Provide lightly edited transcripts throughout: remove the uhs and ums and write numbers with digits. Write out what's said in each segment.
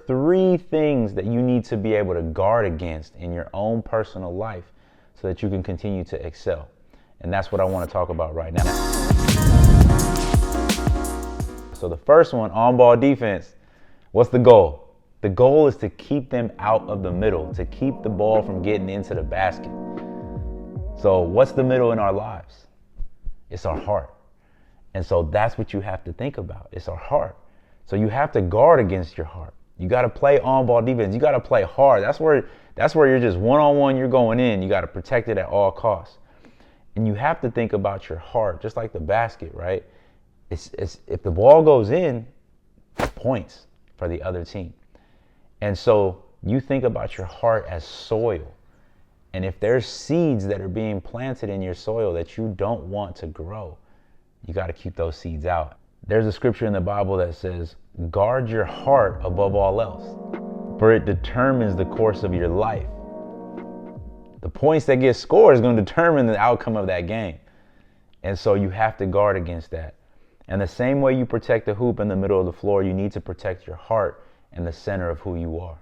3 things that you need to be able to guard against in your own personal life so that you can continue to excel. And that's what I want to talk about right now. So the first one, on-ball defense. What's the goal? The goal is to keep them out of the middle, to keep the ball from getting into the basket. So what's the middle in our lives? It's our heart. And so that's what you have to think about. It's our heart. So you have to guard against your heart. You got to play on-ball defense. You got to play hard. That's where you're just one-on-one, you're going in. You got to protect it at all costs. And you have to think about your heart, just like the basket, right? It's if the ball goes in, points for the other team. And so you think about your heart as soil. And if there's seeds that are being planted in your soil that you don't want to grow, you got to keep those seeds out. There's a scripture in the Bible that says, guard your heart above all else, for it determines the course of your life. The points that get scored is going to determine the outcome of that game. And so you have to guard against that. And the same way you protect the hoop in the middle of the floor, you need to protect your heart in the center of who you are.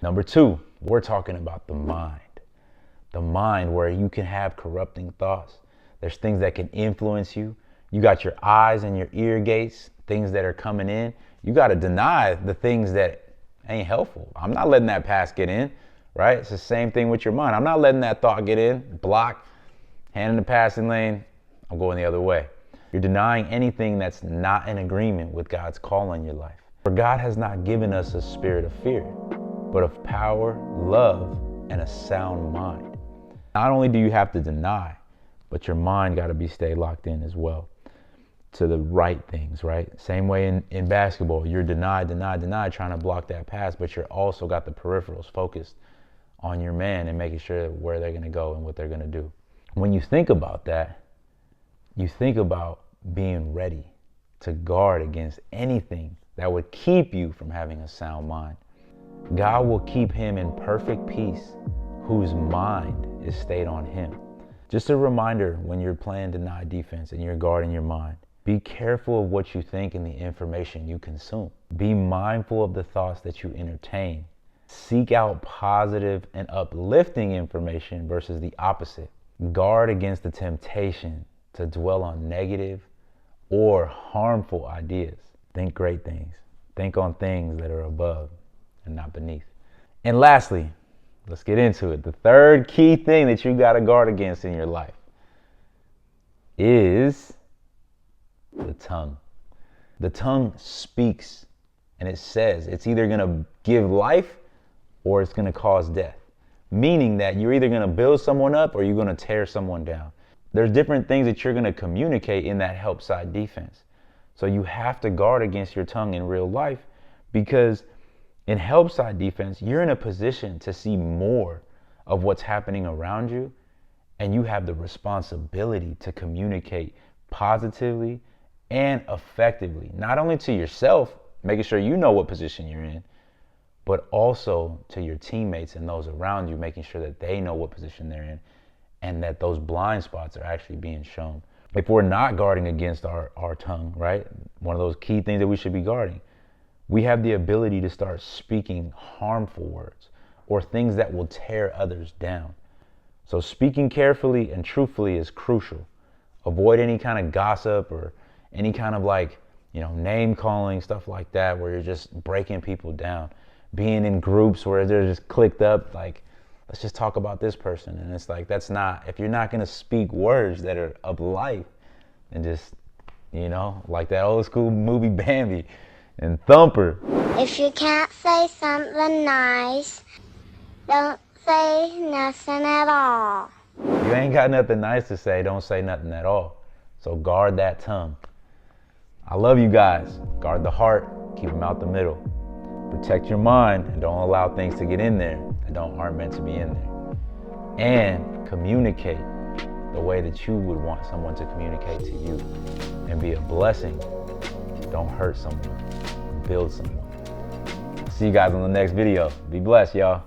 Number 2, we're talking about the mind. The mind, where you can have corrupting thoughts. There's things that can influence you. You got your eyes and your ear gates, things that are coming in. You got to deny the things that ain't helpful. I'm not letting that pass get in, right? It's the same thing with your mind. I'm not letting that thought get in, block, hand in the passing lane. I'm going the other way. You're denying anything that's not in agreement with God's call on your life. For God has not given us a spirit of fear, but of power, love, and a sound mind. Not only do you have to deny, but your mind got to stay locked in as well to the right things, right? Same way in basketball, you're deny, trying to block that pass, but you're also got the peripherals focused on your man and making sure where they're going to go and what they're going to do. When you think about that, you think about being ready to guard against anything that would keep you from having a sound mind. God will keep him in perfect peace whose mind is stayed on him. Just a reminder, when you're playing deny defense and you're guarding your mind, be careful of what you think and the information you consume. Be mindful of the thoughts that you entertain. Seek out positive and uplifting information versus the opposite. Guard against the temptation to dwell on negative or harmful ideas. Think great things. Think on things that are above and not beneath. And lastly, let's get into it. The third key thing that you got to guard against in your life is the tongue. The tongue speaks, and it says it's either going to give life or it's going to cause death. Meaning that you're either going to build someone up or you're going to tear someone down. There's different things that you're going to communicate in that help side defense. So you have to guard against your tongue in real life, because in help side defense, you're in a position to see more of what's happening around you, and you have the responsibility to communicate positively and effectively, not only to yourself, making sure you know what position you're in, but also to your teammates and those around you, making sure that they know what position they're in and that those blind spots are actually being shown. If we're not guarding against our tongue, right, one of those key things that we should be guarding, we have the ability to start speaking harmful words or things that will tear others down. So speaking carefully and truthfully is crucial. Avoid any kind of gossip or any kind of name calling, stuff like that, where you're just breaking people down. Being in groups where they're just clicked up, like, let's just talk about this person. And it's like, that's not, if you're not going to speak words that are of life and just, like that old school movie Bambi and Thumper. If you can't say something nice, don't say nothing at all. You ain't got nothing nice to say, don't say nothing at all. So guard that tongue. I love you guys. Guard the heart, keep them out the middle. Protect your mind and don't allow things to get in there that aren't meant to be in there. And communicate the way that you would want someone to communicate to you. And be a blessing. Don't hurt someone. Build someone. See you guys on the next video. Be blessed, y'all.